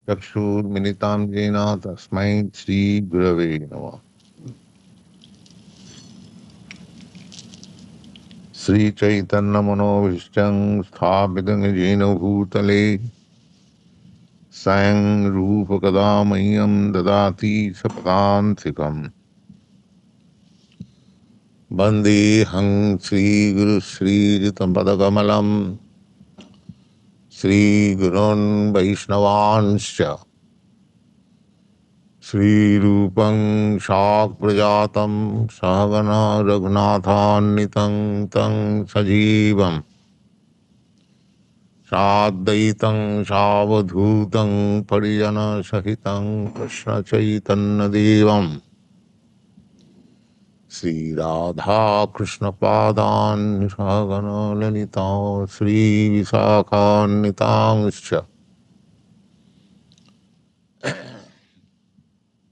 cakṣur-militam jena tasmai śrī-gurave-namaḥ. śrī-caitanya-mano sthapitam jena bhū-tale saṅ-rūpa-kadāmayyam dadāti sa-padāntikam. Vandeham śrī-guru-śrī-yuta-pada-kamalaṁ śrī-gurūn vaishnavanscha śrī-rūpaṁ śāk-prajatam saha-gaṇa-raghunāthānvitaṁ taṁ sa-jīvam śrādhaitam śrāvadhūtam parijana-sahitam kṛṣṇa-caitanya-devaṁ śrī-rādhā-kṛṣṇa-pādān saha-gaṇa-lalitā-śrī-viśākhānvitāṁś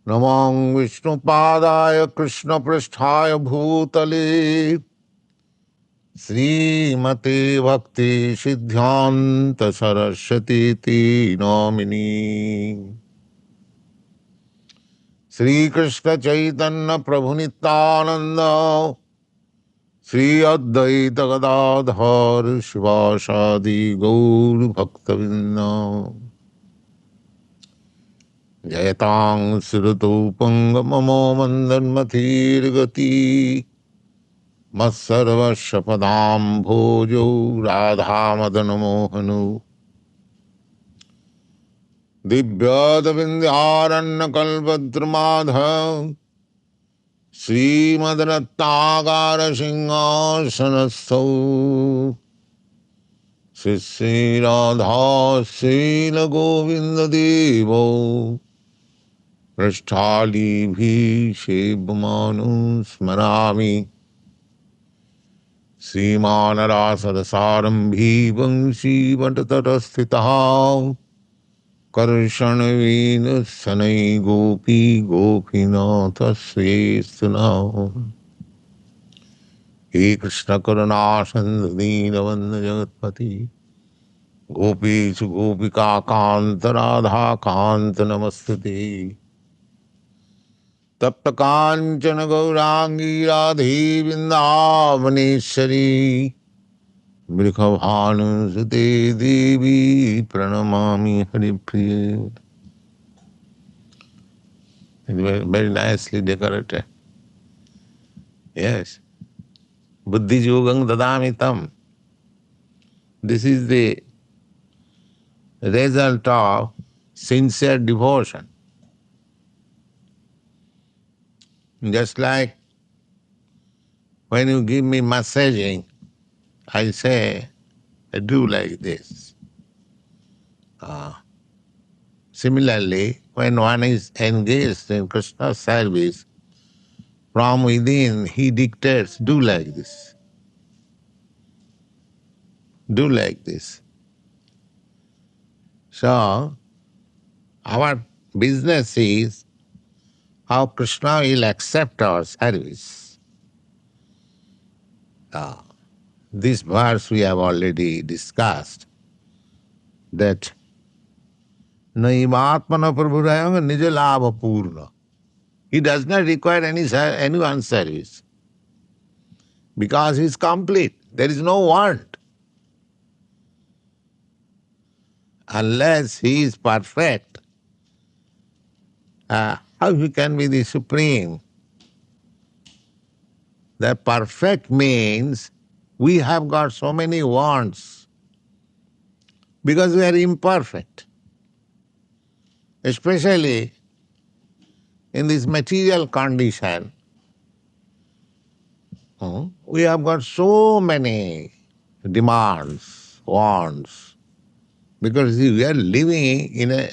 namaṁ viṣṇu-pādāya kṛṣṇa-preṣṭhāya bhū-tale śrīmate bhaktisiddhānta-sarasvatīti nomini śrī-kṛṣṇa-caitanya prabhu nityananda śrī-advaita gadādhar śrīvāsAdi-gaura-bhakta-vṛnda jayataṁ śrī-rūpaṁ manda-mater gati mat-sarvasva-padāmbhojau rādhā-madana-mohanau dīvyad-vṛndāraṇya-kalpa-drumādhaḥ śrīmad-ratnāgāra-siṁhāsana-sthau śrī-rādhā-śrīla-govinda-devau pṛṣṭhālibhi-śrī-manu smārāmi śrīmad-rādhā-śrīla-govinda-devau Karşana-vīna-sanai gopi-gopinathasvestuna He Krishna Karunasandhu-dīna-bandha jagatpati Gopi-chu gopika-kanta Rādhā-kanta namastute Tapta-kāñcana-gaurangi Rādhe-vrindāvaneshwari Vrikha-bhānu-sute devi pranamami haripriya. It's very nicely decorated. Yes. Buddhi-yogaṁ dadāmitam. This is the result of sincere devotion. Just like when you give me massaging, I say, I do like this. Similarly, when one is engaged in Krishna's service, from within he dictates, do like this. Do like this. So, our business is how Krishna will accept our service. This verse we have already discussed, that naivatmana prabhurayanga nija lava purna. He does not require anyone's service because he is complete. There is no want. Unless he is perfect, how he can be the supreme? The perfect means we have got so many wants because we are imperfect. Especially in this material condition, we have got so many demands, wants, because we are living in an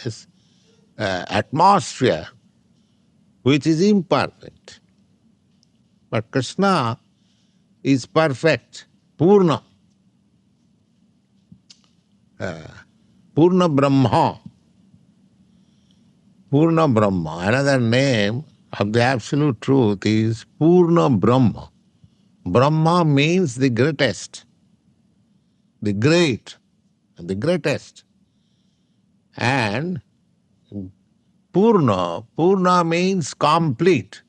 atmosphere which is imperfect. But Krishna is perfect, Purna. Purna Brahma. Purna Brahma. Another name of the absolute truth is Purna Brahma. Brahma means the greatest, the great, and the greatest. And Purna. Purna means complete.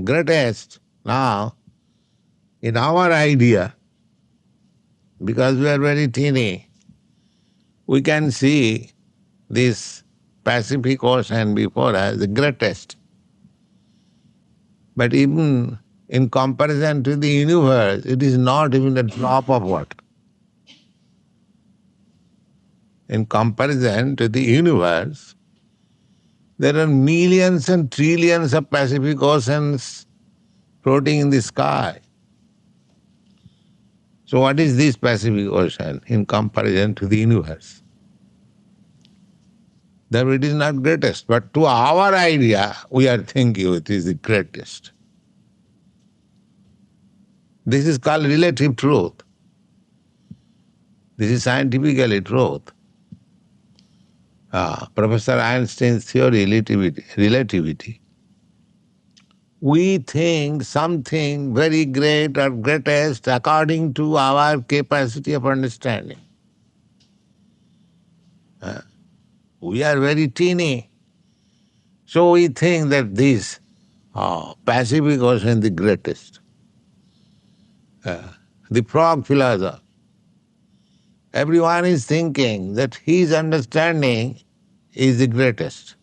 Greatest. Now, in our idea, because we are very teeny, we can see this Pacific Ocean before us, the greatest. But even in comparison to the universe, it is not even a drop of water. In comparison to the universe, there are millions and trillions of Pacific Oceans floating in the sky. So what is this Pacific Ocean in comparison to the universe? Therefore it is not greatest, but to our idea, we are thinking it is the greatest. This is called relative truth. This is scientifically truth. Professor Einstein's theory, relativity. We think something very great or greatest according to our capacity of understanding. We are very teeny. So we think that this Pacific Ocean is the greatest. The frog philosopher, everyone is thinking that his understanding is the greatest.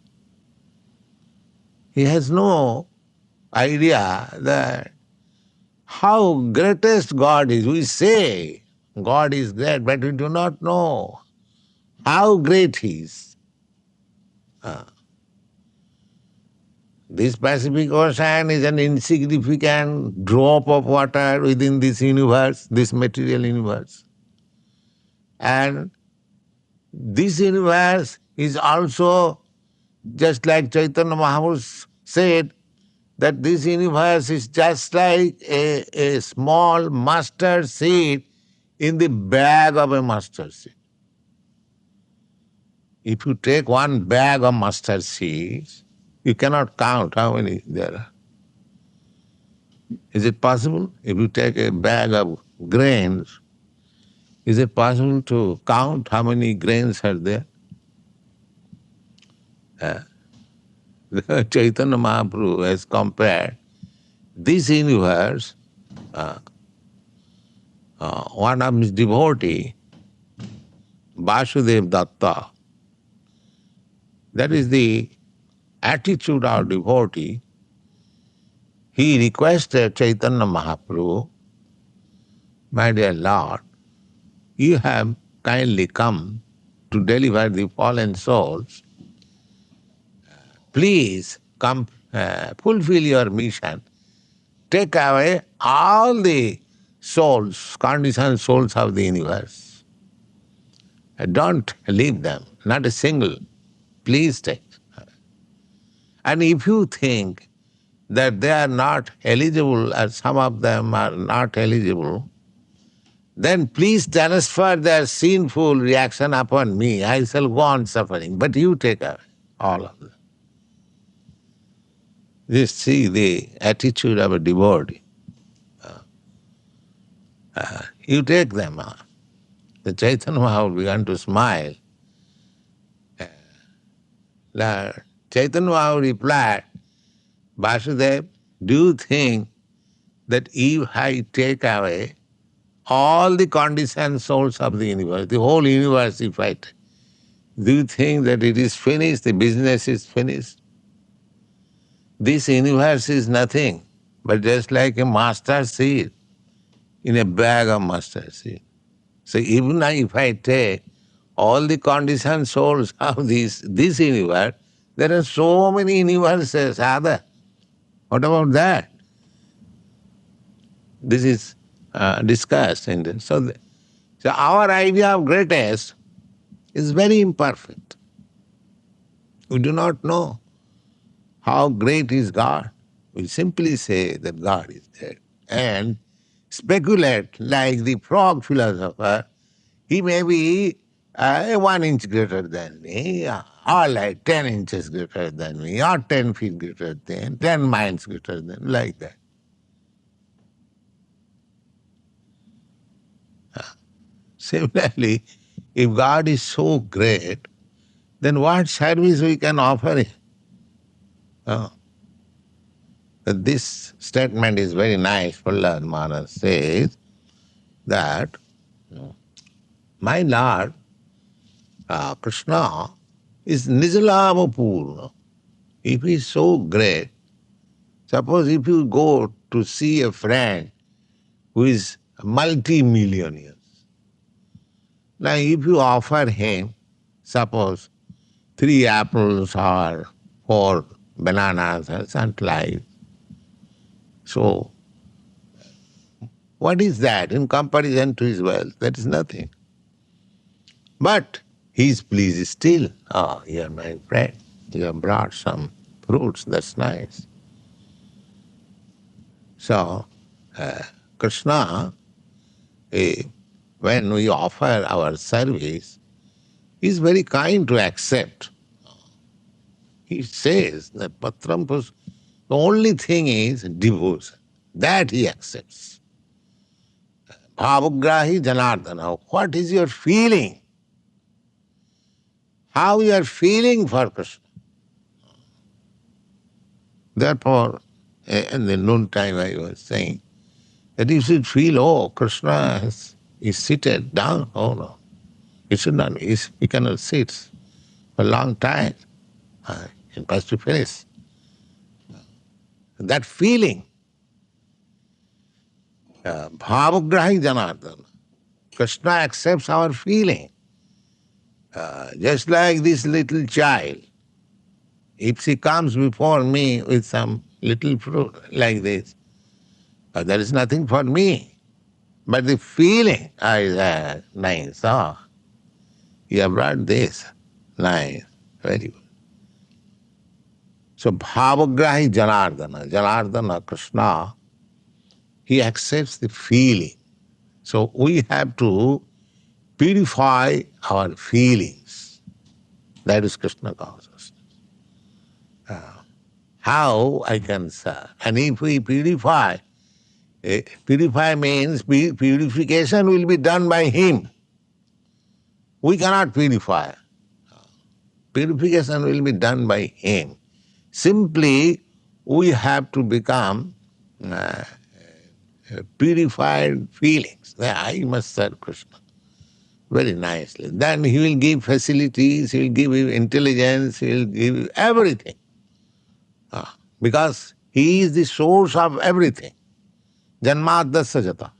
He has no idea that how greatest God is. We say God is great, but we do not know how great He is. This Pacific Ocean is an insignificant drop of water within this universe, this material universe. And this universe is also, just like Chaitanya Mahaprabhu said, that this universe is just like a small mustard seed in the bag of a mustard seed. If you take one bag of mustard seeds, you cannot count how many there are. Is it possible? If you take a bag of grains, is it possible to count how many grains are there? Chaitanya Mahaprabhu has compared this universe, one of his devotee, Vasudev Datta, that is the attitude of devotee. He requested Chaitanya Mahaprabhu, my dear Lord, you have kindly come to deliver the fallen souls. Please come, fulfill your mission. Take away all the souls, conditioned souls of the universe. Don't leave them, not a single. Please take. And if you think that they are not eligible, or some of them are not eligible, then please transfer their sinful reaction upon me. I shall go on suffering, but you take away all of them. Just see the attitude of a devotee. You take them. The Chaitanya Mahaprabhu began to smile. Chaitanya Mahaprabhu replied, Vasudev, do you think that if I take away all the conditioned souls of the universe, the whole universe if I take, do you think that it is finished, the business is finished? This universe is nothing but just like a mustard seed in a bag of mustard seed. So even if I take all the conditioned souls of this universe, there are so many universes, other. What about that? This is discussed in this. So our idea of greatest is very imperfect. We do not know how great is God. We simply say that God is there and speculate like the frog philosopher. He may be 1 inch greater than me, or like 10 inches greater than me, or 10 feet greater than, 10 miles greater than, like that. Similarly, If God is so great, then what service we can offer Him? This statement is very nice. Prahlad Maharaj says that my Lord Krishna is Nijlāma-pūrna. If he is so great, suppose if you go to see a friend who is multi-millionaire, now if you offer him, suppose 3 apples or 4 bananas or something like, so what is that in comparison to his wealth? That is nothing. But he is pleased still. Oh, you are my friend. You have brought some fruits, that's nice. So, Krishna, when we offer our service, he is very kind to accept. He says that Patram Push, the only thing is devotion. That he accepts. Bhavagrahi Janardana. What is your feeling? How you are feeling for Krishna? Therefore, in the noontime I was saying that you should feel, oh, Krishna is seated down. Oh no, he should not. He cannot sit for a long time. He must be finished. That feeling, bhavagrahi janardana. Krishna accepts our feeling. Just like this little child, if she comes before me with some little fruit like this, there is nothing for me. But the feeling, nice, oh, you have brought this, nice, very good. So bhavagrahi Janardana, Krishna, he accepts the feeling. So we have to purify our feelings. That is Krishna consciousness. How I can serve? And if we purify means purification will be done by him. We cannot purify. Purification will be done by him. Simply, we have to become purified feelings. I must serve Krishna very nicely. Then he will give facilities, he will give you intelligence, he will give you everything. Because he is the source of everything. Janmādasya jata.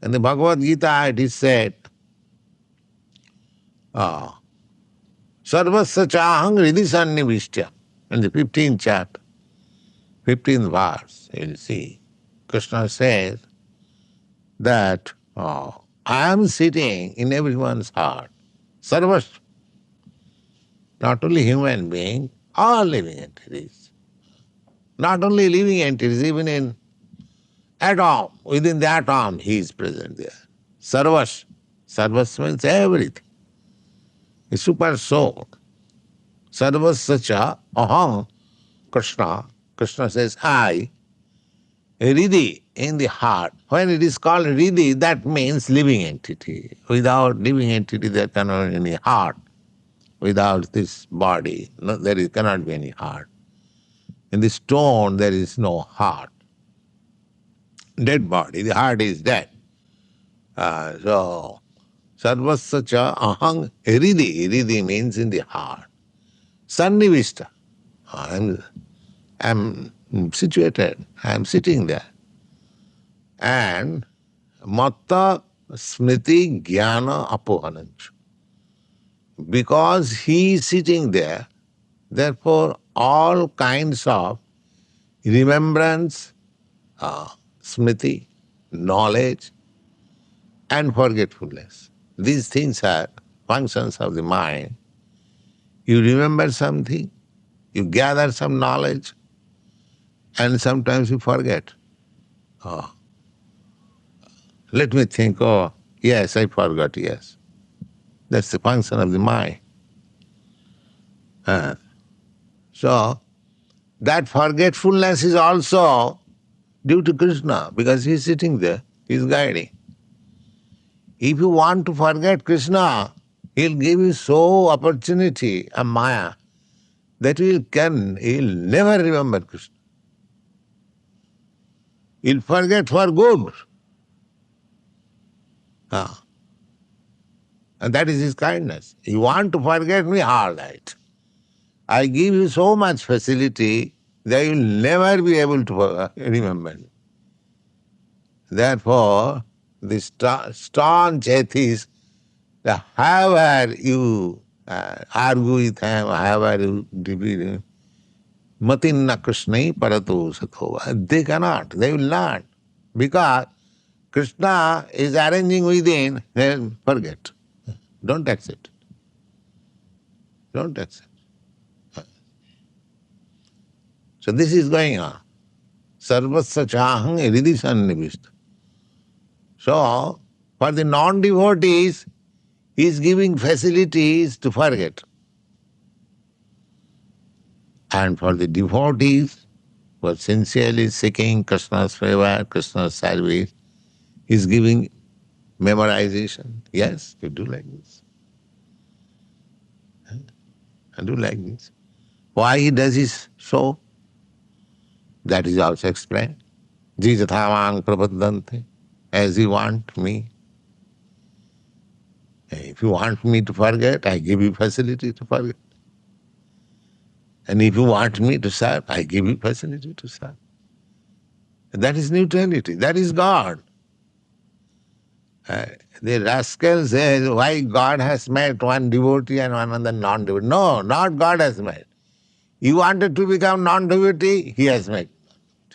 In the Bhagavad Gita it is said, sarvasya chāhang hridhi sannivishya. In the 15th chapter, 15th verse, you will see, Krishna says that I am sitting in everyone's heart. Sarvasya. Not only human being, all living entities. Not only living entities, even in atom, within the atom, he is present there. Sarvasya. Sarvasya means everything. The super soul. Sarvasya cha aham Krishna. Krishna says, I, Hridhi, in the heart. When it is called Hridhi, that means living entity. Without living entity, there cannot be any heart. Without this body, there cannot be any heart. In the stone, there is no heart. Dead body, the heart is dead. So, sarvasya cha aham hridhi. Hridhi means in the heart. Sannivishta. I am situated, I am sitting there. And matta smriti jnana apohanancha. Because he is sitting there, therefore all kinds of remembrance, smriti, knowledge, and forgetfulness. These things are functions of the mind. You remember something, you gather some knowledge, and sometimes you forget. Let me think, yes, I forgot, yes. That's the function of the mind. So, that forgetfulness is also due to Krishna, because he is sitting there, he is guiding. If you want to forget Krishna, he'll give you so opportunity, a maya, that he'll never remember Krishna. He'll forget for good. And that is his kindness. You want to forget me? All right. I give you so much facility that you will never be able to remember me. Therefore, the staunch atheist, however you argue with him, however you defeat him, matinna Krishnai parato sathova. They cannot, they will not. Because Krishna is arranging within, then forget. Don't accept it. Don't accept it. So this is going on. Sarvasya chahang hridhi sannivishta. So, for the non-devotees, he is giving facilities to forget. And for the devotees who are sincerely seeking Krishna's favor, Krishna's service, he is giving memorization. Yes, you do like this. And do like this. Why he does this so? That is also explained. Jijathamang prapadante. As you want me. If you want me to forget, I give you facility to forget. And if you want me to serve, I give you facility to serve. That is neutrality. That is God. The rascal says, why God has made one devotee and one other non-devotee. No, not God has made. You wanted to become non-devotee, he has made.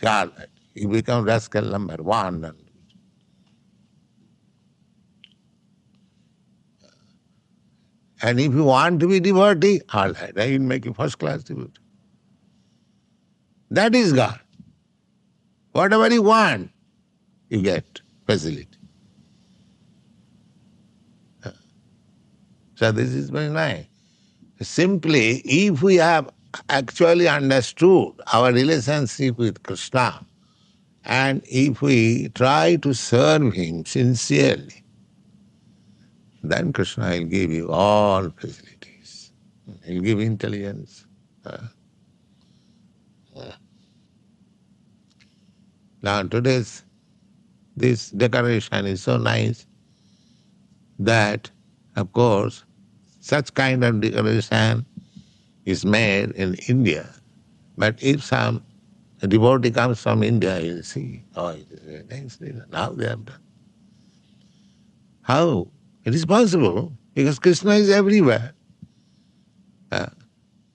All right. You become rascal number one. And if you want to be devotee, all right, I will make you first class devotee. That is God. Whatever you want, you get facility. So this is very nice. Simply, if we have actually understood our relationship with Krishna, and if we try to serve him sincerely, then Krishna will give you all facilities. He will give intelligence. Now today's this decoration is so nice that, of course, such kind of decoration is made in India. But if some devotee comes from India, he'll see, oh, it is very nice. Now they have done. How? It is possible, because Krishna is everywhere.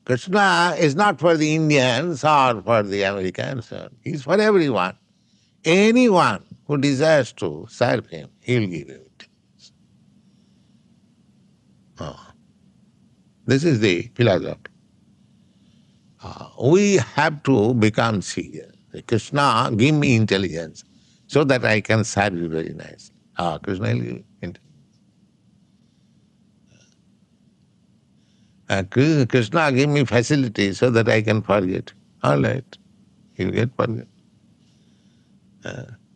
Krishna is not for the Indians or for the Americans. He is for everyone. Anyone who desires to serve him, he will give it. This is the philosophy. We have to become serious. Krishna, give me intelligence so that I can serve you very nicely. Krishna will give intelligence. Krishna, give me facility so that I can forget. All right, he will get forget.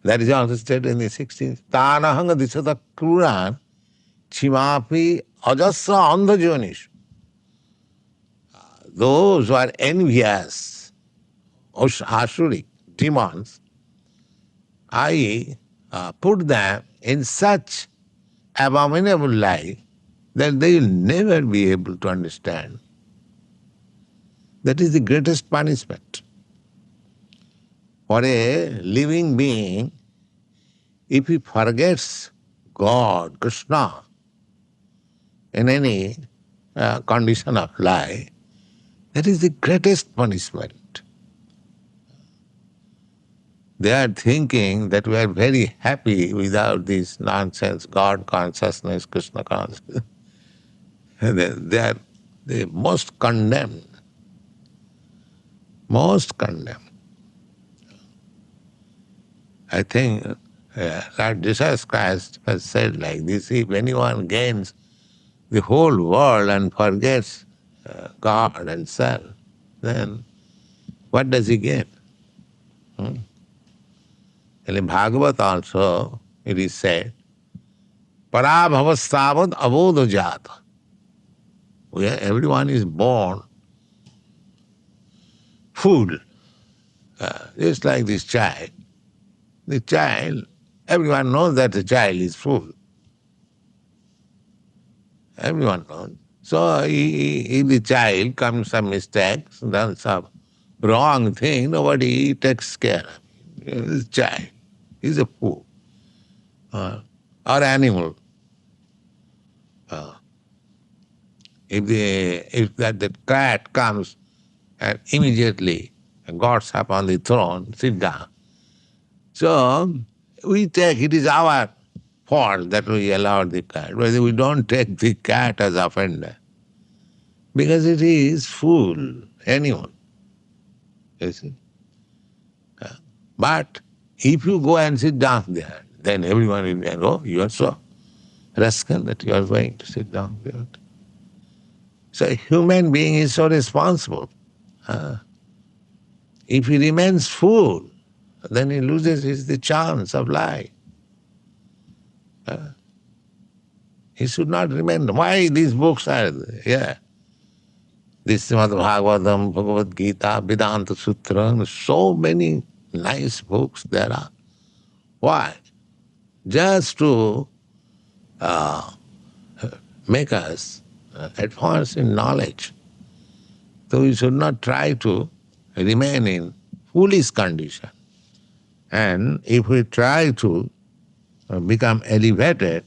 That is also stated in the 16th. Tanahanga disata kruran chimapi ajasra andhajonishu. Those who are envious, asuric, demons, I put them in such abominable life that they will never be able to understand. That is the greatest punishment. For a living being, if he forgets God, Krishna, in any condition of life, that is the greatest punishment. They are thinking that we are very happy without this nonsense, God consciousness, Krishna consciousness. They are the most condemned. Most condemned. I think Lord Jesus Christ has said like this, if anyone gains the whole world and forgets God and self, then what does he gain? In Bhagavatam also it is said parabhavastavad abodhajata. Everyone is born fool. Just like this child. The child, everyone knows that the child is fool. Everyone knows. So if the child commits some mistakes, does some wrong thing, nobody takes care of him. This child is a fool. Or animal. If the cat comes and immediately gots up on the throne, sit down. So we take, it is our fault that we allowed the cat. Whether we don't take the cat as offender. Because it is fool, anyone. You see? But if you go and sit down there, then everyone will say, oh, you are so rascal that you are going to sit down there. So a human being is so responsible. If he remains fool, then he loses the chance of life. He should not remain. Why these books are here? This Srimad Bhagavatam, Bhagavad Gita, Vedanta Sutra, so many nice books there are. Why? Just to make us advance in knowledge. So we should not try to remain in foolish condition. And if we try to become elevated,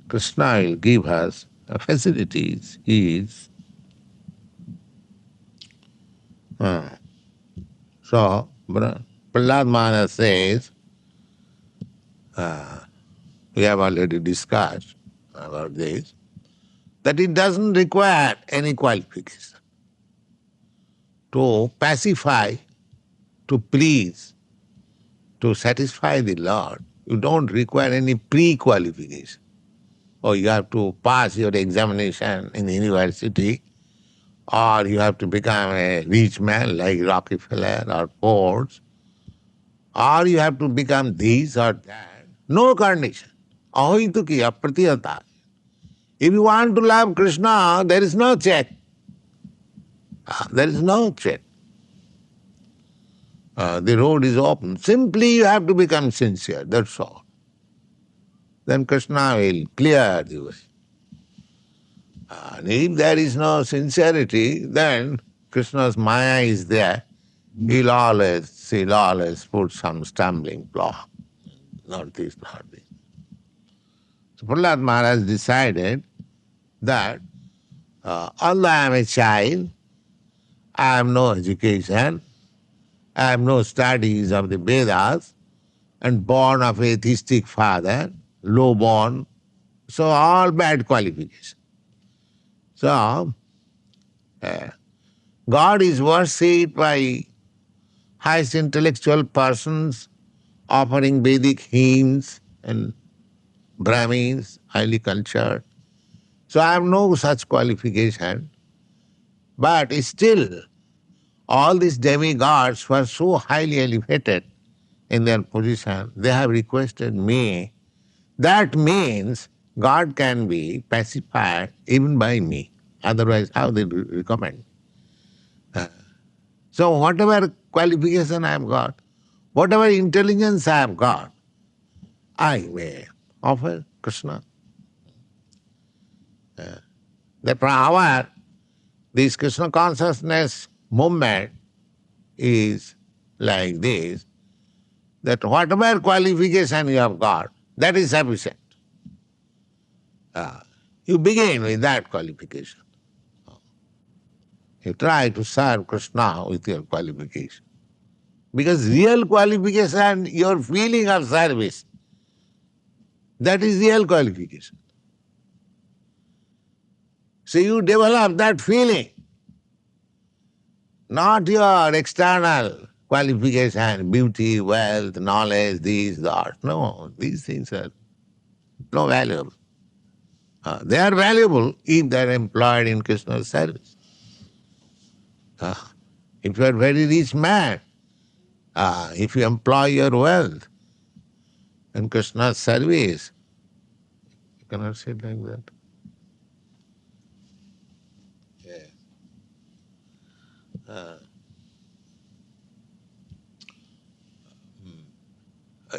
Krishna will give us facilities, ease. So, Prahlad Maharaj says, we have already discussed about this, that it doesn't require any qualification. To pacify, to please, to satisfy the Lord, you don't require any pre-qualification. Or you have to pass your examination in the university, or you have to become a rich man like Rockefeller or Ford, or you have to become this or that. No condition. Ahoituki apratiyata. If you want to love Krishna, there is no check. There is no check. The road is open. Simply you have to become sincere, that's all. Then Krishna will clear the way. And if there is no sincerity, then Krishna's Maya is there. He'll always put some stumbling block. Not this, not this. So Prahlad Maharaj decided that although I am a child, I have no education, I have no studies of the Vedas, and born of atheistic father, low born, so all bad qualifications. So, God is worshipped by highest intellectual persons offering Vedic hymns and Brahmins, highly cultured. So I have no such qualification. But still, all these demigods were so highly elevated in their position, they have requested me. That means God can be pacified even by me. Otherwise, how they recommend? So whatever qualification I have got, whatever intelligence I have got, I may offer Krishna. Therefore, this Krishna consciousness movement is like this, that whatever qualification you have got, that is sufficient. You begin with that qualification. You try to serve Krishna with your qualification. Because real qualification, your feeling of service, that is real qualification. So you develop that feeling, not your external qualification, beauty, wealth, knowledge, these, that. No, these things are no valuable. They are valuable if they are employed in Krishna's service. If you are a very rich man, if you employ your wealth in Krishna's service, cannot say it like that. Yes.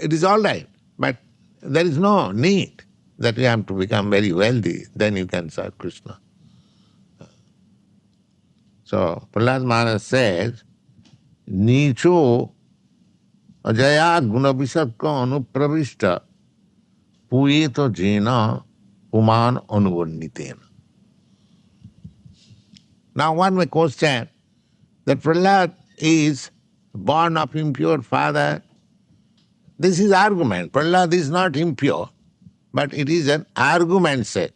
It is all right, but there is no need that you have to become very wealthy, then you can serve Krishna. So Prahlad Maharaj says, Nicho ajaya gunavisakka anupravishta puyeto jena uman anuvarnitena. Now one may question that Prahlad is born of impure father. This is argument. Prahlad is not impure, but it is an argument set.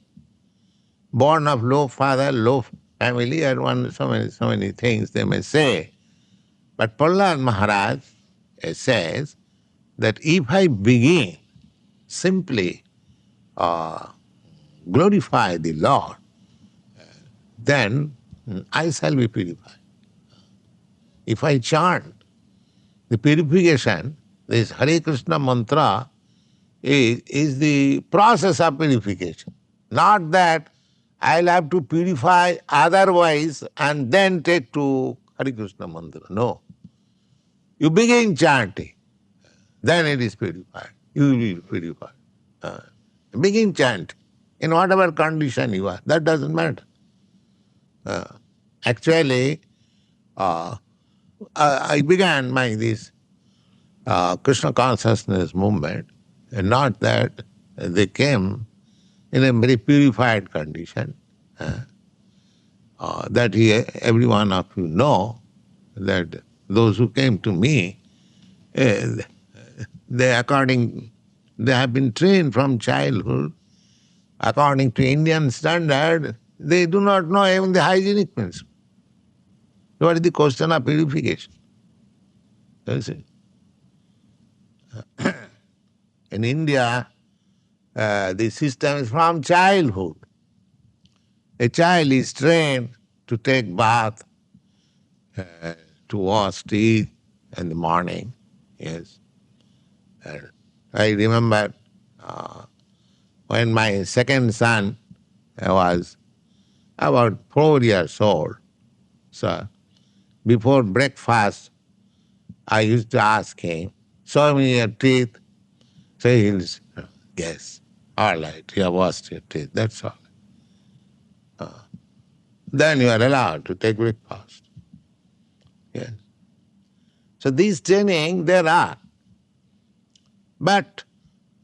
Born of low father, low family, or so many things they may say. But Prahlad Maharaj says that if I begin simply glorify the Lord, then I shall be purified. If I chant, the purification, this Hare Krishna mantra is the process of purification. Not that I'll have to purify otherwise and then take to Hare Krishna mantra. No. You begin chanting, then it is purified. You will be purified. Begin chanting in whatever condition you are. That doesn't matter. Actually, I began this Krishna consciousness movement, and not that they came in a very purified condition. That every one of you know that those who came to me, they have been trained from childhood according to Indian standard. They do not know even the hygienic principle. What is the question of purification? You see? In India, the system is from childhood. A child is trained to take bath, to wash teeth in the morning. Yes. And I remember when my second son was about 4 years old. So before breakfast, I used to ask him, show me your teeth. So he'll say, yes, all right, you have washed your teeth, that's all. Then you are allowed to take breakfast. Yes. So these training there are. But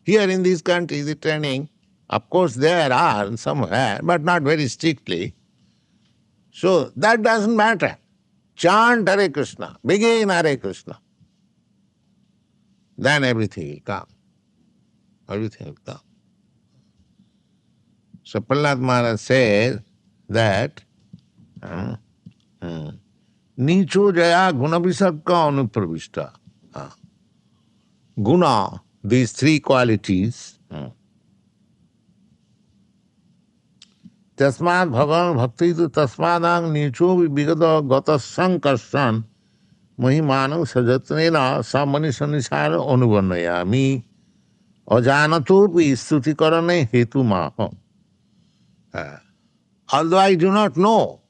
here in this country, the training, of course there are somewhere, but not very strictly. So that doesn't matter. Chant Hare Krishna, begin Hare Krishna. Then everything will come. Everything will come. So Prahlad Maharaj says that Nicho jaya gunavisakka anupravishta. Guna, these three qualities. Tasmad bhagan bhakti tu tasmadang nicho vigata gata sankarsan mahimanam sajatnena samanisanisara anuvarnayami ajñāna-topi stuti-karane hetu-maha. Although I do not know,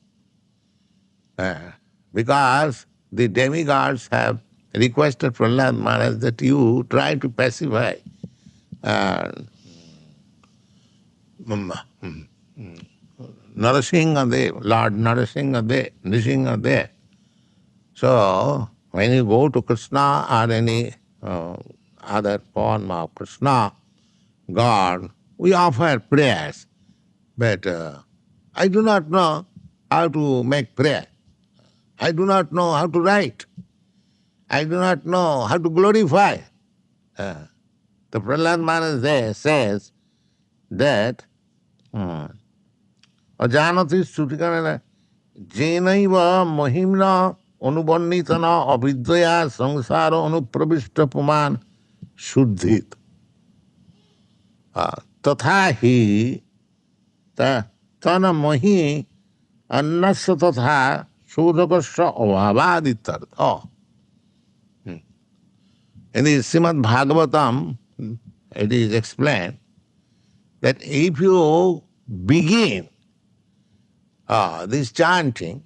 because the demigods have requested Prahlad Maharaj that you try to pacify Narasimha-dev, Lord Narasimha-dev. So, when you go to Krishna or any other form of Krishna, God, we offer prayers. But I do not know how to make prayer. I do not know how to write. I do not know how to glorify. The Prahlad Maharaj there says that ajñāna-timirāndhasya jenaiva mahimna anuvarnitana avidyaya samsara anupravishta puman shuddhit. Tatha hi tana mahi annasya tatha shodhakasya abhavaditartha. In the Srimad Bhagavatam, it is explained that if you begin this chanting,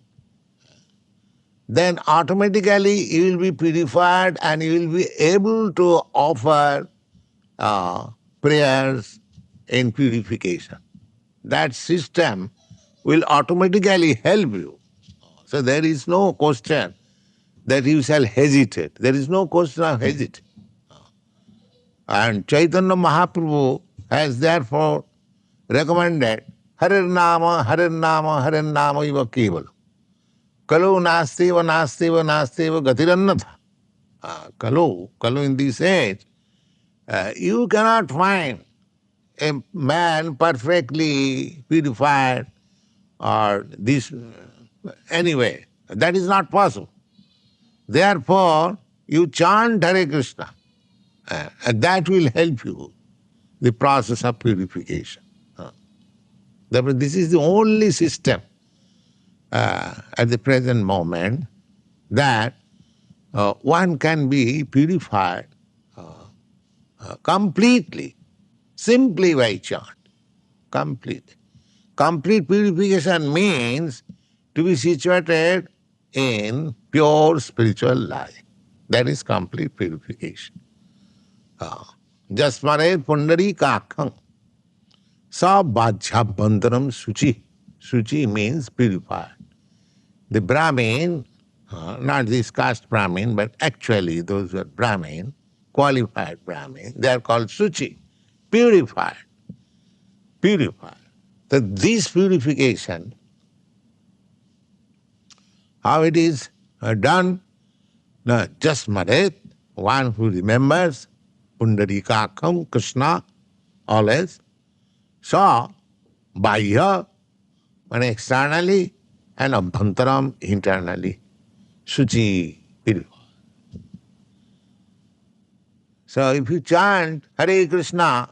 then automatically you will be purified and you will be able to offer prayers in purification. That system will automatically help you. So there is no question that you shall hesitate. There is no question of hesitation. And Chaitanya Mahaprabhu has therefore recommended Harinama, Harinama, Harinama iva kevalam. Kalu nastiva, nastiva, nastiva gatirannatha. Kalu in this age, you cannot find a man perfectly purified or this anyway. That is not possible. Therefore, you chant Hare Krishna, and that will help you the process of purification. Therefore, this is the only system at the present moment that one can be purified completely, simply by chant. Complete. Complete purification means to be situated in pure spiritual life. That is complete purification. Jasmare pundarikakham sa-bhajjhabhantaram suci. Suci means purified. The Brahmin, not this caste Brahmin, but actually those who are Brahmin, qualified Brahmin, they are called suci, purified. Purified. So this purification, how it is done? No, just Maret, one who remembers Pundarikakam, Krishna, always, saw Bahya, and externally, and Abhantaram, internally, Suci, purified. So if you chant Hare Krishna,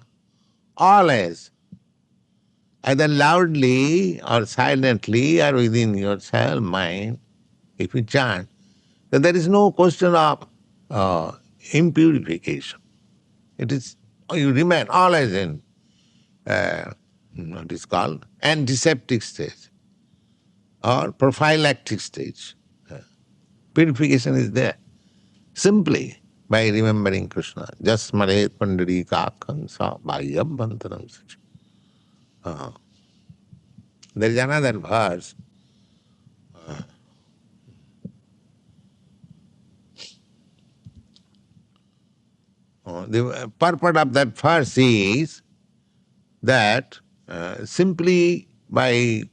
always, either loudly or silently or within yourself, mind, if you chant, then there is no question of impurification. It is, you remain always in what is called antiseptic stage or prophylactic stage. Purification is there simply by remembering Krishna. Jasmaret pandarikakam sa bhayyabhantaram suci. There is another verse. The purport of that verse is that simply by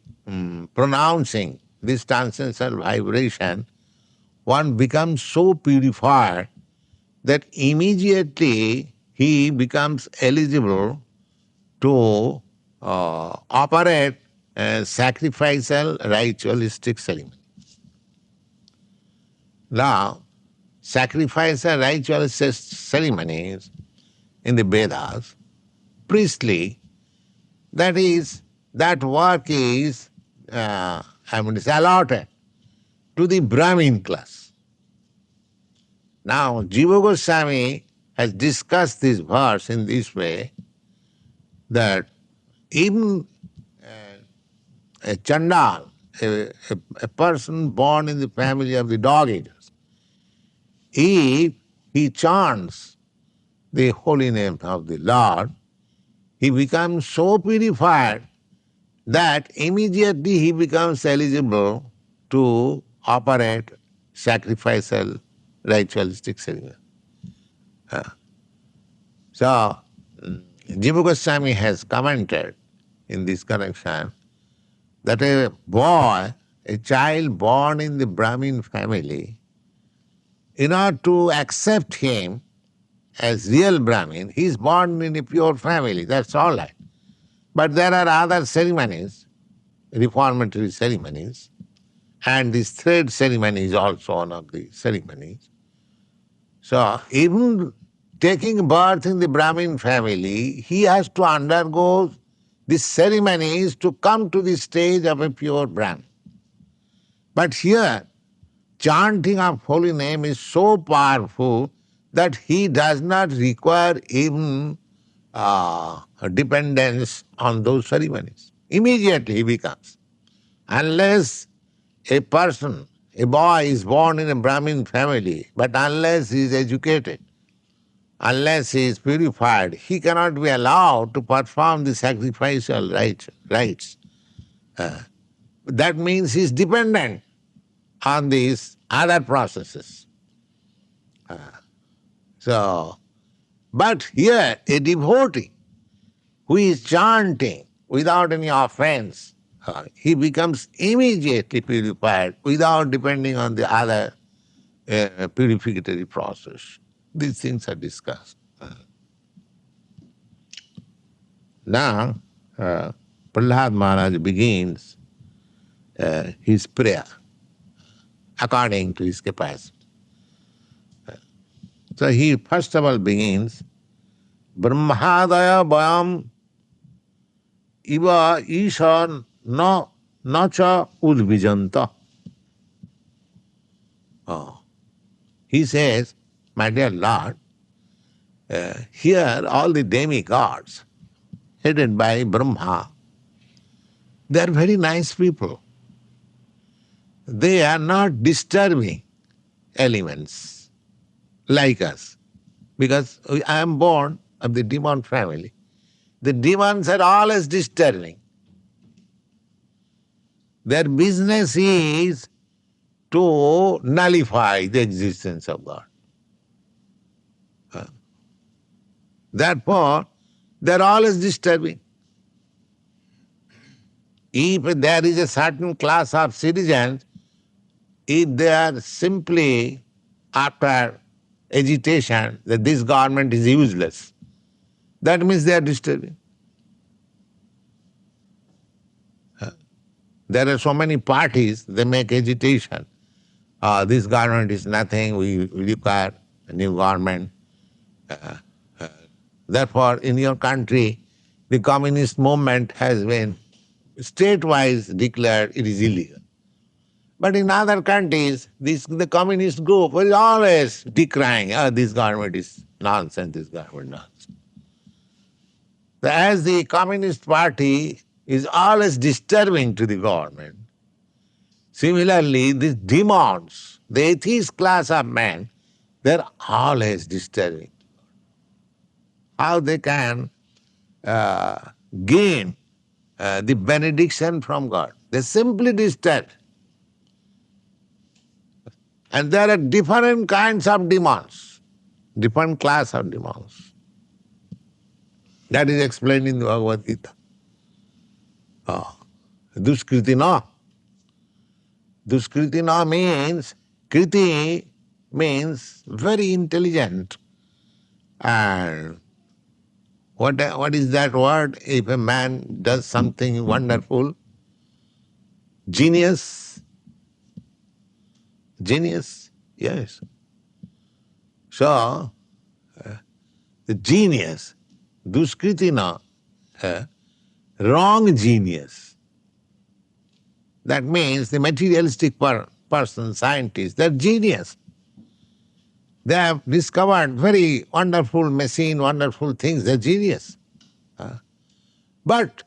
pronouncing this transcendental vibration, one becomes so purified that immediately he becomes eligible to operate sacrificial ritualistic ceremony. Now, sacrificial ritualistic ceremonies in the Vedas, priestly, that work is allotted to the Brahmin class. Now, Jiva Goswami has discussed this verse in this way, that even a Chandal, a person born in the family of the dog eaters, if he chants the holy name of the Lord, he becomes so purified that immediately he becomes eligible to operate sacrificial ritualistic ceremony. So, Jiva Goswami has commented in this connection that a child born in the Brahmin family, in order to accept him as real Brahmin, he is born in a pure family, that's all right. But there are other ceremonies, reformatory ceremonies, and this thread ceremony is also one of the ceremonies. So even taking birth in the Brahmin family, he has to undergo these ceremonies to come to the stage of a pure Brahmin. But here, chanting of holy name is so powerful that he does not require even dependence on those ceremonies. Immediately he becomes. Unless a person, a boy is born in a Brahmin family, but unless he is educated, unless he is purified, he cannot be allowed to perform the sacrificial rites. That means he is dependent on these other processes. But here a devotee who is chanting without any offense, he becomes immediately purified without depending on the other purificatory process. These things are discussed. Now, Prahlad Maharaj begins his prayer according to his capacity. So he first of all begins, Brahmadaya Vayam Iva Isha Nacha Udvijanta. He says, my dear Lord, here all the demigods, headed by Brahma, they are very nice people. They are not disturbing elements like us. Because I am born of the demon family. The demons are always disturbing. Their business is to nullify the existence of God. Therefore, they are always disturbing. If there is a certain class of citizens, if they are simply after agitation that this government is useless, that means they are disturbing. There are so many parties, they make agitation. This government is nothing, we require a new government. Therefore, in your country, the communist movement has been state-wise declared it is illegal. But in other countries, the communist group is always decrying, this government is nonsense, this government nonsense. As the Communist Party is always disturbing to the government, similarly, these demons, the atheist class of men, they are always disturbing. How they can gain the benediction from God? They simply disturb. And there are different kinds of demons, different class of demons. That is explained in the Bhagavad Gita. Duskritina. Duskritina means, kriti means very intelligent. And what is that word? If a man does something wonderful, genius. Genius, yes. So, the genius, duskritina, wrong genius. That means the materialistic person, scientist, they're genius. They have discovered very wonderful machine, wonderful things, they're genius. But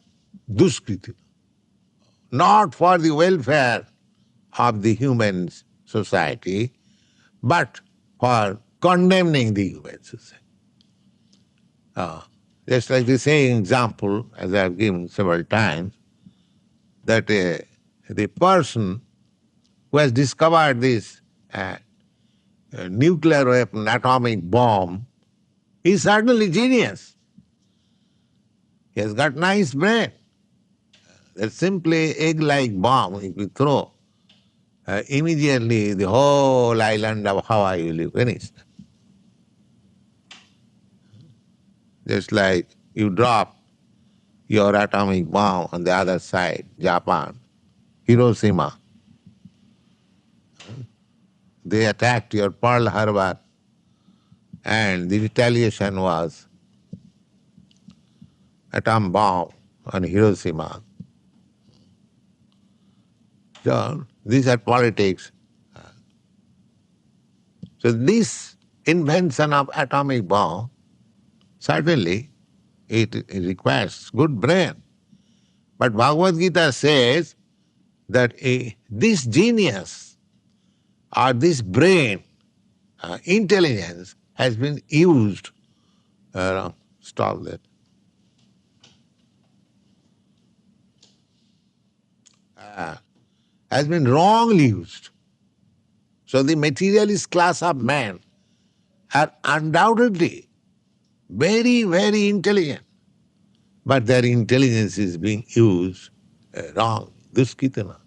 duskritina, not for the welfare of the human society, but for condemning the human society. Just like the same example, as I have given several times, that the person who has discovered this nuclear weapon, atomic bomb, is certainly genius. He has got nice brain. That's simply egg-like bomb if you throw, immediately the whole island of Hawaii will be finished. Just like you drop your atomic bomb on the other side, Japan, Hiroshima. They attacked your Pearl Harbor, and the retaliation was atom bomb on Hiroshima. So these are politics. So this invention of atomic bomb, certainly It requires good brain. But Bhagavad Gita says that this genius or this brain, intelligence has been used, stop that, has been wrongly used. So the materialist class of men are undoubtedly very, very intelligent, but their intelligence is being used wrong. Duskitana.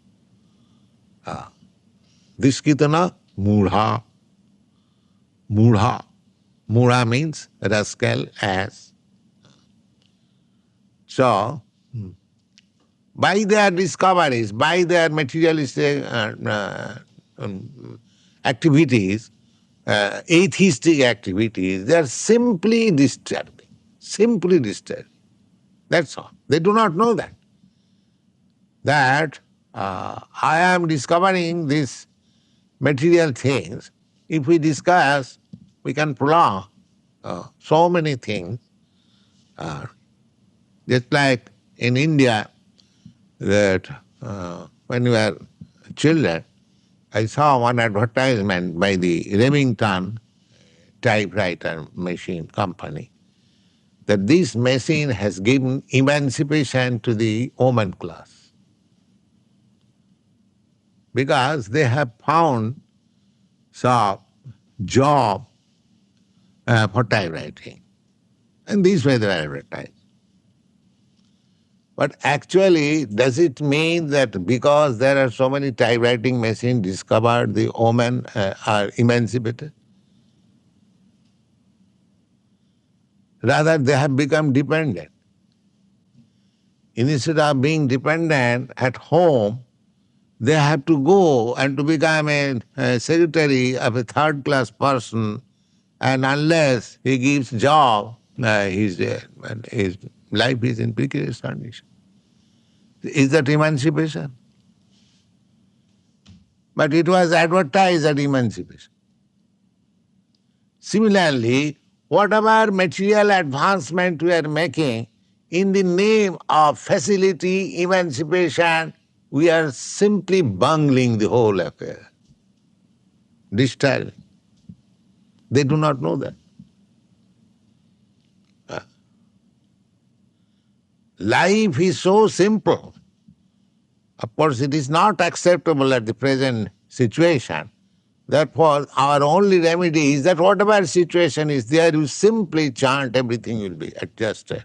Duskitana, mudha. Mudha. Mudha means rascal, ass. So, by their discoveries, by their materialistic activities, atheistic activities, they are simply disturbing. Simply disturbing. That's all. They do not know that. That I am discovering these material things. If we discuss, we can prolong so many things. Just like in India, that when we were children, I saw one advertisement by the Remington typewriter machine company, that this machine has given emancipation to the woman class, because they have found some job for typewriting. And this way they were advertised. But actually, does it mean that because there are so many typewriting machines discovered, the women are emancipated? Rather, they have become dependent. Instead of being dependent at home, they have to go and to become a secretary of a third-class person, and unless he gives job, his life is in precarious condition. Is that emancipation? But it was advertised as emancipation. Similarly, whatever material advancement we are making, in the name of facility, emancipation, we are simply bungling the whole affair, disturbing. They do not know that. Life is so simple. Of course, it is not acceptable at the present situation. Therefore, our only remedy is that whatever situation is there, you simply chant, everything will be adjusted.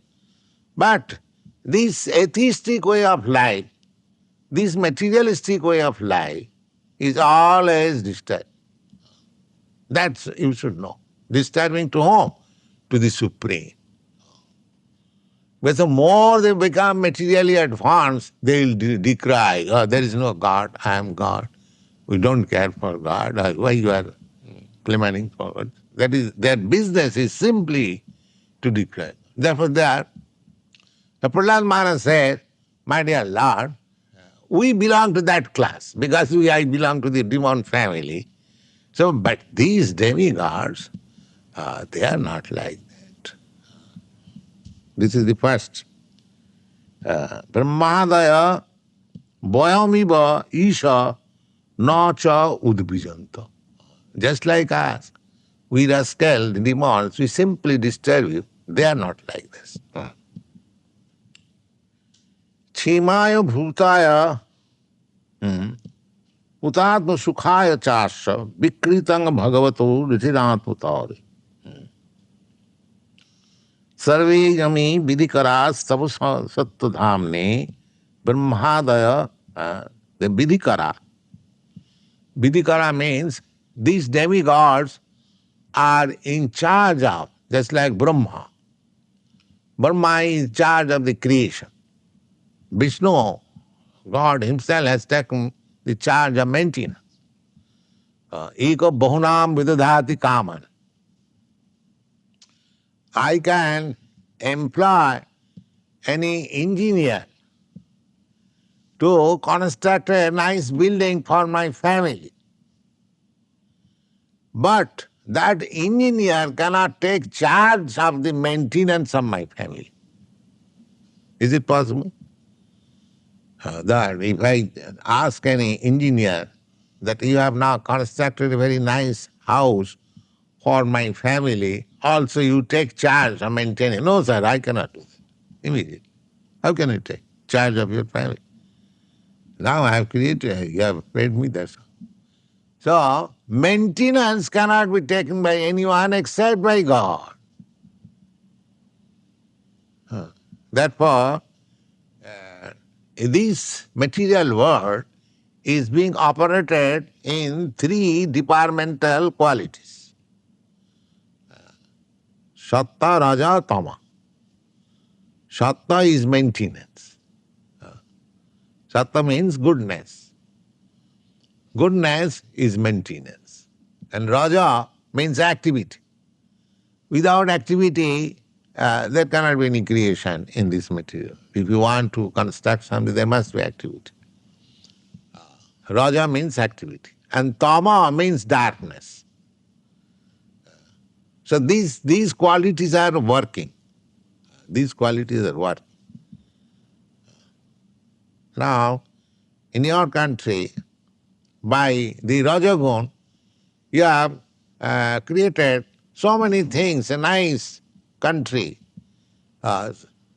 But this atheistic way of life, this materialistic way of life is always disturbing. That's, you should know. Disturbing to whom? To the Supreme. But the more they become materially advanced, they will decry, oh, there is no God, I am God. We don't care for God. Why you are clamoring for God? That is, their business is simply to decry. Therefore, the Prahlad Maharaj said, my dear Lord, we belong to that class because I belong to the demon family. So, but these demigods, they are not like that. This is the first. Brahmadaya vayamiva isha nacha udbijanta. Just like us, we rascal, the demons, we simply disturb you. They are not like this. Chimaya bhūtaya utatma sukhaya chasya vikritang bhagavato ritirātmutari. Sarve yami vidikaras savu sattva-dhamne brahmadaya, the vidikara. Vidikara means these demigods are in charge of, just like Brahma. Brahma is in charge of the creation. Viṣnu, God himself, has taken the charge of maintenance. Eko bahunam vidadhati kaman. I can employ any engineer to construct a nice building for my family. But that engineer cannot take charge of the maintenance of my family. Is it possible? That if I ask any engineer that you have now constructed a very nice house for my family, also you take charge of maintaining. No, sir, I cannot do this. Immediately. How can I take charge of your family? Now I have created, you have paid me, that's all. So, maintenance cannot be taken by anyone except by God. Therefore, this material world is being operated in three departmental qualities. Sattva, Raja, Tama. Sattva is maintenance. Sattva means goodness. Goodness is maintenance. And Raja means activity. Without activity, there cannot be any creation in this material. If you want to construct something, there must be activity. Raja means activity. And Tama means darkness. So these qualities are working. These qualities are working. Now, in your country, by the Rajagun, you have created so many things, a nice country,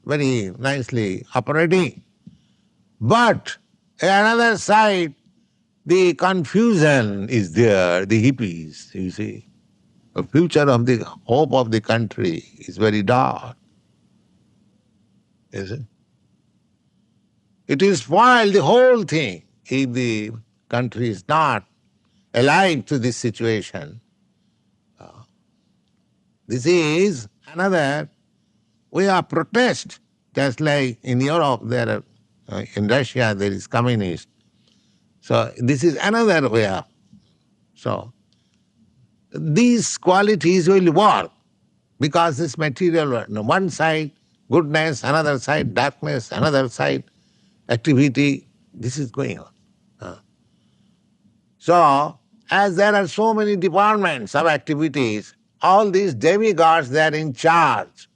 very nicely operating. But another side, the confusion is there, the hippies, you see. The future of the hope of the country is very dark. Is it? It will spoil the whole thing if the country is not alive to this situation. This is another way of protest. Just like in Europe, there are, in Russia there is communist. So this is another way of. So these qualities will work because this material world, one side goodness, another side darkness, another side activity, this is going on. So, as there are so many departments of activities, all these demigods, they are in charge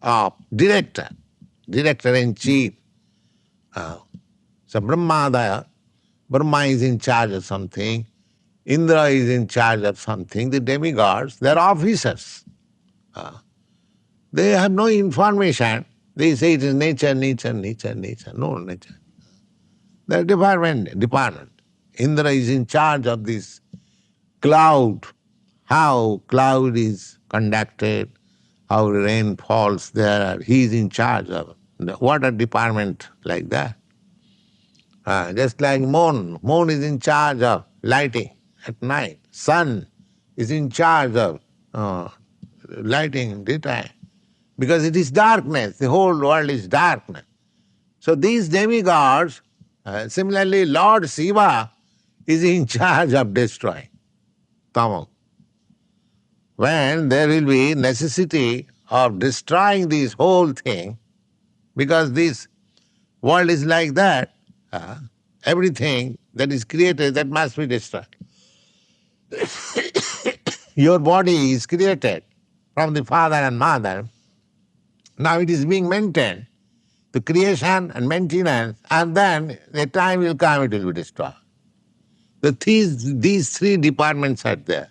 of director-in-chief. So Brahma is in charge of something, Indra is in charge of something, the demigods, they are officers. They have no information. They say it is nature. No nature. They are department. Indra is in charge of this cloud, how cloud is conducted, how rain falls there. He is in charge of the water department like that. Just like moon is in charge of lighting at night. Sun is in charge of lighting daytime. Because it is darkness, the whole world is darkness. So these demigods, similarly Lord Shiva is in charge of destroying Tamo. When there will be necessity of destroying this whole thing, because this world is like that, everything that is created, that must be destroyed. Your body is created from the father and mother. Now it is being maintained, the creation and maintenance, and then the time will come, it will be destroyed. These three departments are there.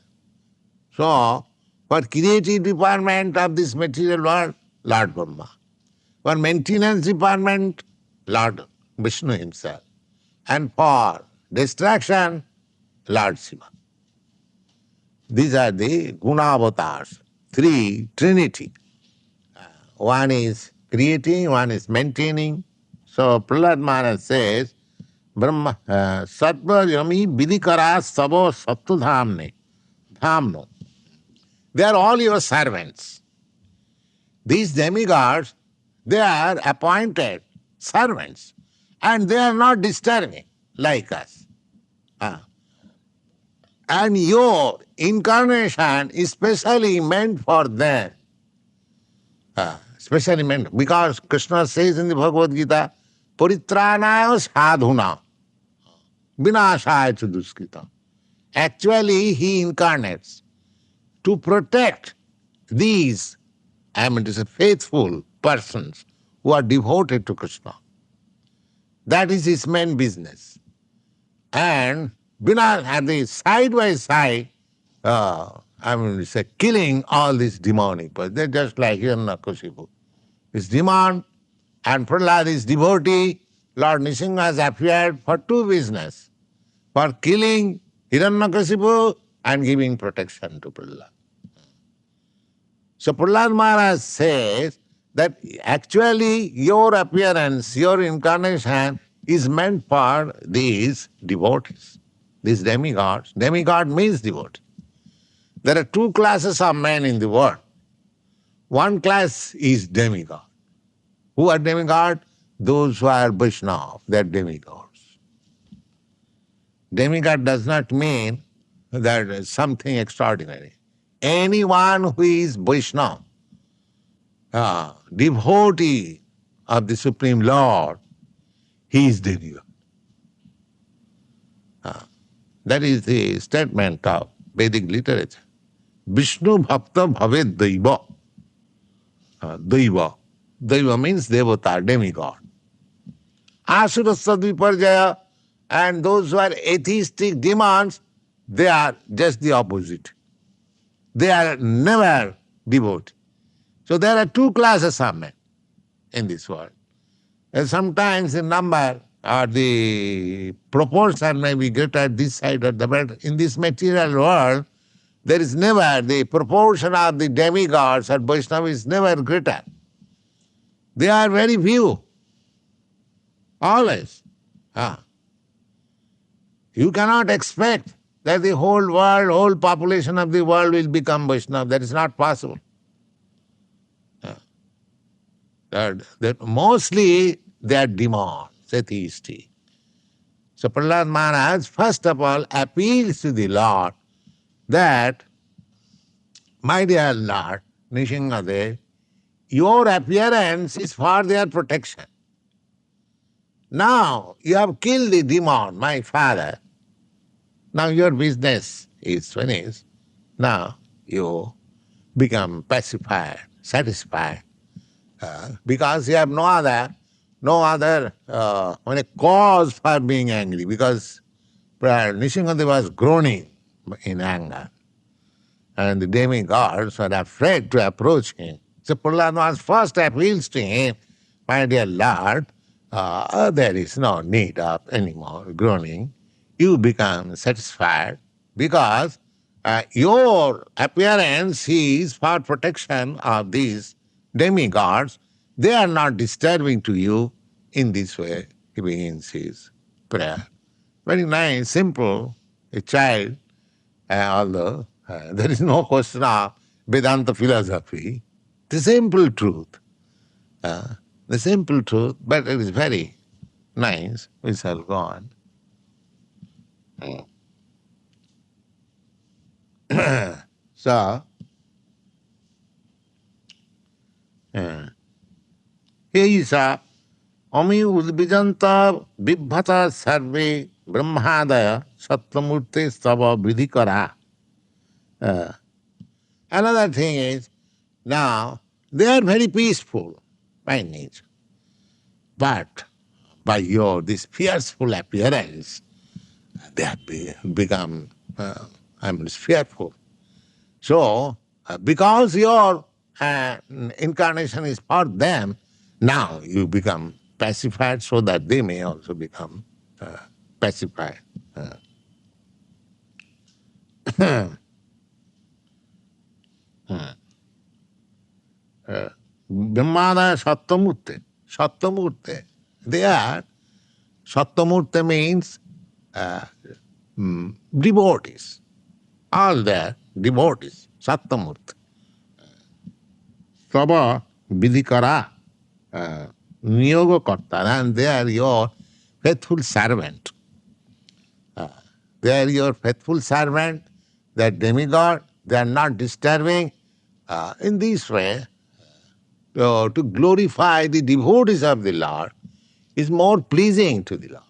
So, for creative department of this material world, Lord Brahma. For maintenance department, Lord Vishnu himself. And for destruction, Lord Shiva. These are the guna-avatars, three, Trinity. One is creating, one is maintaining. So Prahlad Maharaj says, Brahma Sattva Yami Vidikara Savo Sattu Dhamno. They are all your servants. These demigods, they are appointed servants. And they are not disturbing like us. And your incarnation is specially meant for them. Specially meant, because Krishna says in the Bhagavad Gita, Paritranaya sadhuna, vinashaya cha duskritam. Actually, he incarnates to protect these, to say, faithful persons who are devoted to Krishna. That is his main business. And at the side by side, killing all these demonic people. They're just like Hiranyakashipu. This demon, and Prahlad is devotee. Lord Nrsimha has appeared for two business, for killing Hiranyakashipu and giving protection to Prahlad. So Prahlad Maharaj says that actually your appearance, your incarnation is meant for these devotees, these demigods. Demigod means devotee. There are two classes of men in the world. One class is demigod. Who are demigod? Those who are Vaishnava, they are demigods. Demigod does not mean that something extraordinary. Anyone who is Vaishnava, devotee of the Supreme Lord, he is demigod. That is the statement of Vedic literature. Viṣṇu bhakta bhavet daiva. Daiva. Daiva means devata, demigod. Asura viparjaya, and those who are atheistic demons, they are just the opposite. They are never devotee. So there are two classes of men in this world. And sometimes the number or the proportion may be greater this side or the better. In this material world, there is never the proportion of the demigods or Vaishnava is never greater. They are very few. Always. You cannot expect that the whole world, whole population of the world will become Vaishnava. That is not possible. That mostly they are demons, atheistic. So Prahlad Maharaj first of all appeals to the Lord that, my dear Lord, Nrsimhadev, your appearance is for their protection. Now you have killed the demon, my father. Now your business is finished. Now you become pacified, satisfied, because you have no other cause for being angry, because Nrsimhadev was groaning in anger, and the demigods were afraid to approach him. So Prahlad was first appeals to him, my dear Lord, there is no need of any more groaning. You become satisfied because your appearance is for protection of these demigods. They are not disturbing to you. In this way, he begins his prayer. Very nice, simple. A child, although there is no question of Vedanta philosophy, the simple truth. The simple truth, but it is very nice. We shall go on. So, here is a Ami udvijanta bibhata sarve brahmadaya sattvamurte stava vidhikara. Another thing is, now they are very peaceful by nature, but by your this fearful appearance, they have become fearful. So, because your incarnation is for them, now you become pacified so that they may also become pacified. Brahmada Sattvamurte. They are, Sattvamurte means devotees. All their devotees, Sattvamurte. Sava vidhikara, niyoga karta, and they are your faithful servant. They are your faithful servant, they are demigod, they are not disturbing. In this way, to glorify the devotees of the Lord is more pleasing to the Lord.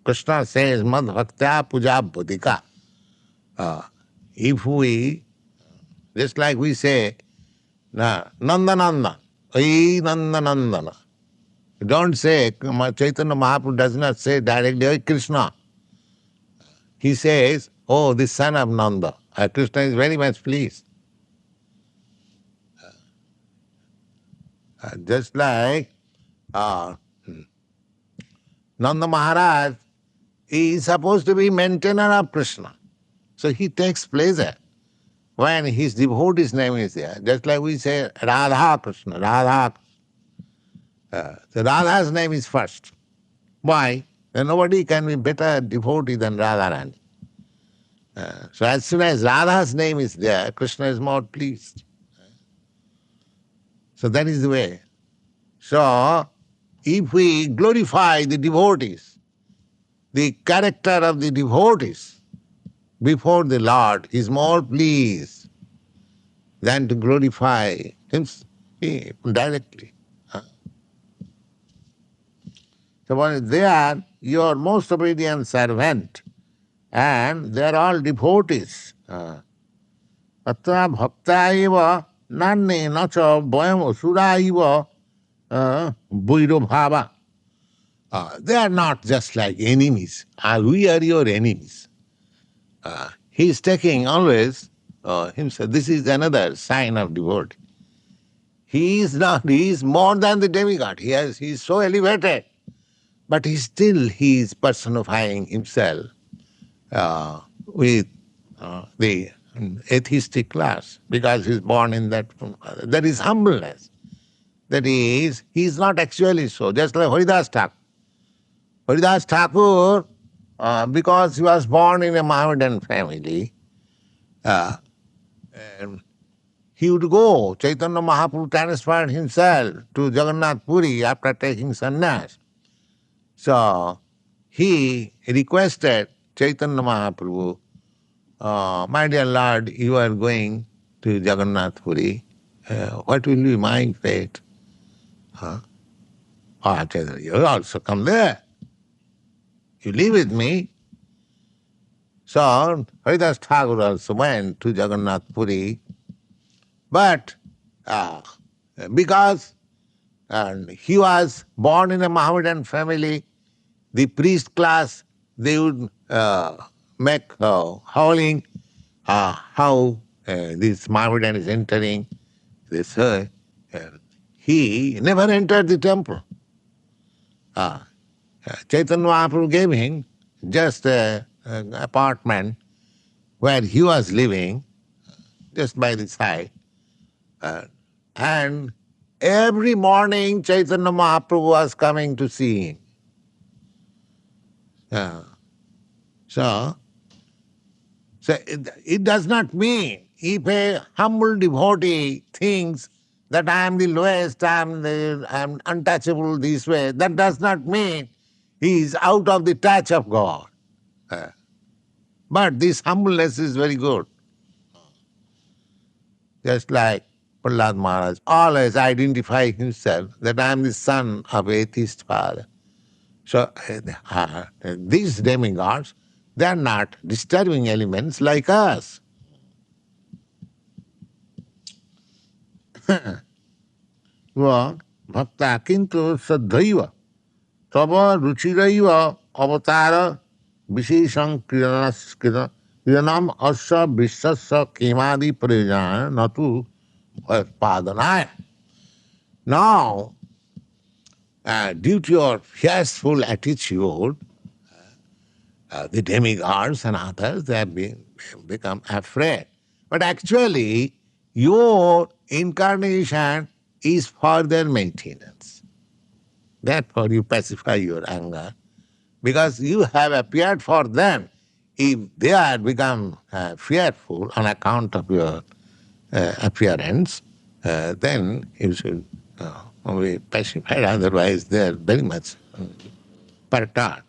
Krishna says, mad bhaktya puja bodhika. If we, just like we say, Nanda Nanda, Oi Nanda Nandana. Don't say, Chaitanya Mahaprabhu does not say directly, Oi Krishna. He says, oh, the son of Nanda. Krishna is very much pleased. Just like Nanda Maharaj is supposed to be maintainer of Krishna. So he takes pleasure when his devotee's name is there. Just like we say Rādhā-Krishna, Rādhā. So Radha's name is first. Why? Then nobody can be better devotee than Radharani. So as soon as Radha's name is there, Krishna is more pleased. So that is the way. So if we glorify the devotees, the character of the devotees before the Lord is more pleased than to glorify him directly. So when they are your most obedient servant and they are all devotees. Atra bhakta-iva nanne nacha vayam asura-iva bhū-bhava. They are not just like enemies. We are your enemies. He is taking always himself. This is another sign of devotee. He is not. He is more than the demigod. He is so elevated, but he is personifying himself with the atheistic class because he is born in that. That is humbleness. That is, he is not actually so. Just like Haridas Thakur. Haridas Thakur, because he was born in a Mohammedan family, he would go. Chaitanya Mahaprabhu transferred himself to Jagannath Puri after taking sannyas. So he requested Chaitanya Mahaprabhu, my dear Lord, you are going to Jagannath Puri. What will be my fate? Chaitanya, you also come there. You live with me. So Haridas Thakur also went to Jagannath Puri. But because he was born in a Mohammedan family, the priest class, they would make howling how this Mohammedan is entering. He never entered the temple. Chaitanya Mahaprabhu gave him just an apartment where he was living, just by the side. And every morning Chaitanya Mahaprabhu was coming to see him. So it does not mean if a humble devotee thinks that I am the lowest, I am untouchable this way, that does not mean he is out of the touch of God. But this humbleness is very good. Just like Prahlad Maharaj always identify himself that I am the son of atheist father. So these demigods, they are not disturbing elements like us. Bhakta kintu sadhaiva tava ruchiraiva avatara vishesham kriyanam asya vishasya kemadi parijana natu padanaya. Now, due to your fearful attitude, the demigods and others, they have become afraid. But actually, your incarnation is for their maintenance. Therefore, you pacify your anger, because you have appeared for them. If they are become fearful on account of your appearance, then you should be pacified, otherwise they are very much perturbed.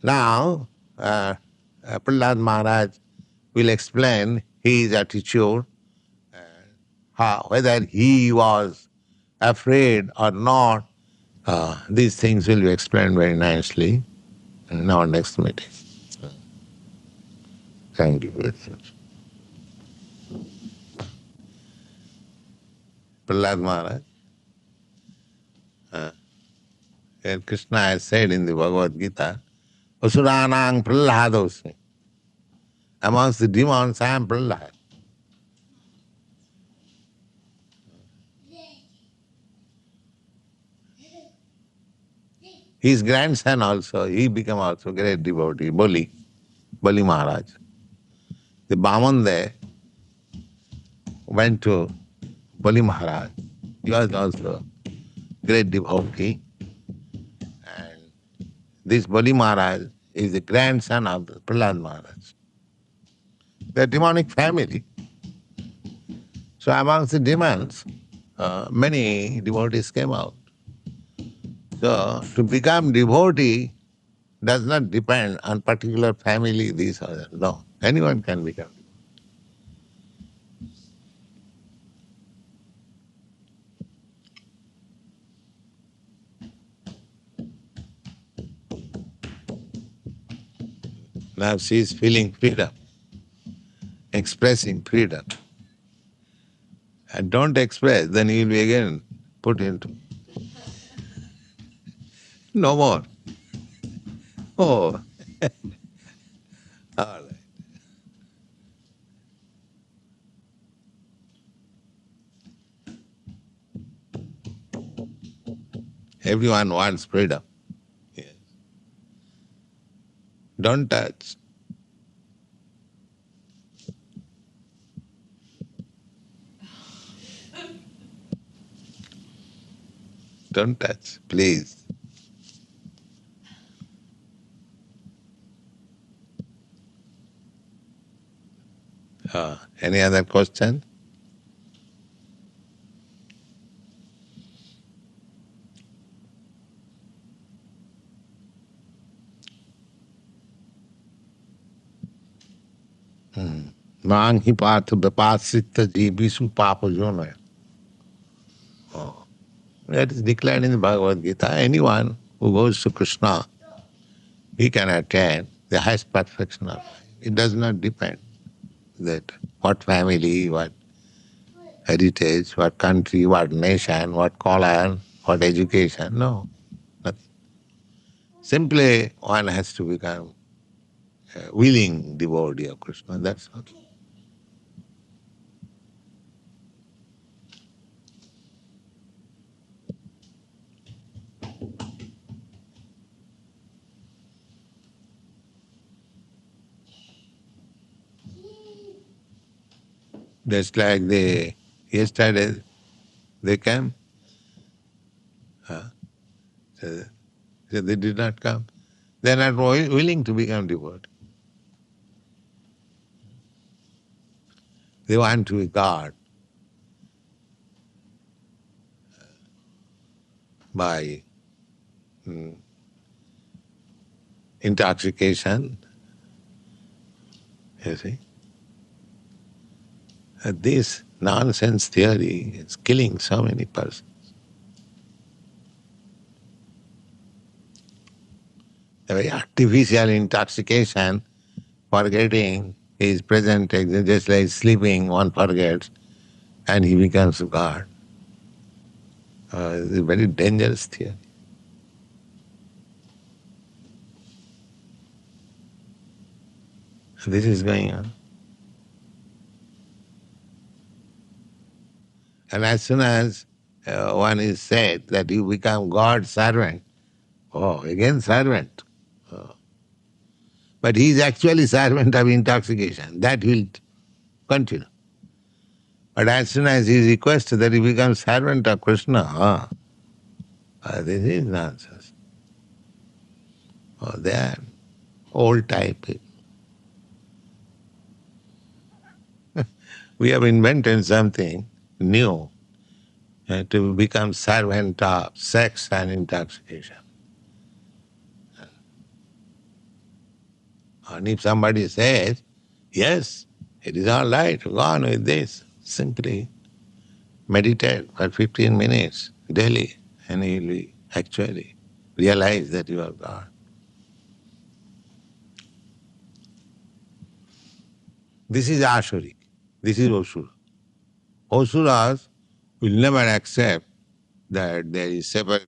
Now, Prahlad Maharaj will explain his attitude, whether he was afraid or not. These things will be explained very nicely in our next meeting. Thank you very much. Prahlad Maharaj. And Krishna has said in the Bhagavad Gita, Asuranang Prahladosmi. Amongst the demons, I am Prahlad. His grandson also, he became also great devotee, Bali Maharaj. The Brahman there went to Bali Maharaj. He was also great devotee. And this Bali Maharaj is the grandson of the Prahlad Maharaj. They are demonic family. So amongst the demons, many devotees came out. So to become devotee does not depend on particular family, this or that. No, anyone can become. Now she is feeling freedom, expressing freedom. And don't express, then you will be again put into. No more. Oh, all right. Everyone wants freedom. Yes. Don't touch. Don't touch, please. Any other question? Mang hi pātha vipāsita viṣṇu-pādāya. That is declared in the Bhagavad Gita. Anyone who goes to Krishna, he can attain the highest perfection of life. It does not depend that what family, what heritage, what country, what nation, what color, what education. No, nothing. Simply one has to become a willing devotee of Krishna, that's all. Just like yesterday they came, so they did not come. They are not willing to become devotee. They want to be God by intoxication, you see. This nonsense theory is killing so many persons. A very artificial intoxication, forgetting his present existence, just like sleeping, one forgets, and he becomes God. It's a very dangerous theory. This is going on. And as soon as one is said that you become God's servant, again servant. But he is actually servant of intoxication. That will continue. But as soon as he requests that he becomes servant of Krishna, this is nonsense. They are old type people. We have invented something new to become servant of sex and intoxication. And if somebody says, yes, it is all right, go on with this, simply meditate for 15 minutes daily and you will actually realize that you are God. This is Asuri, this is Asura. Asuras will never accept that there is separate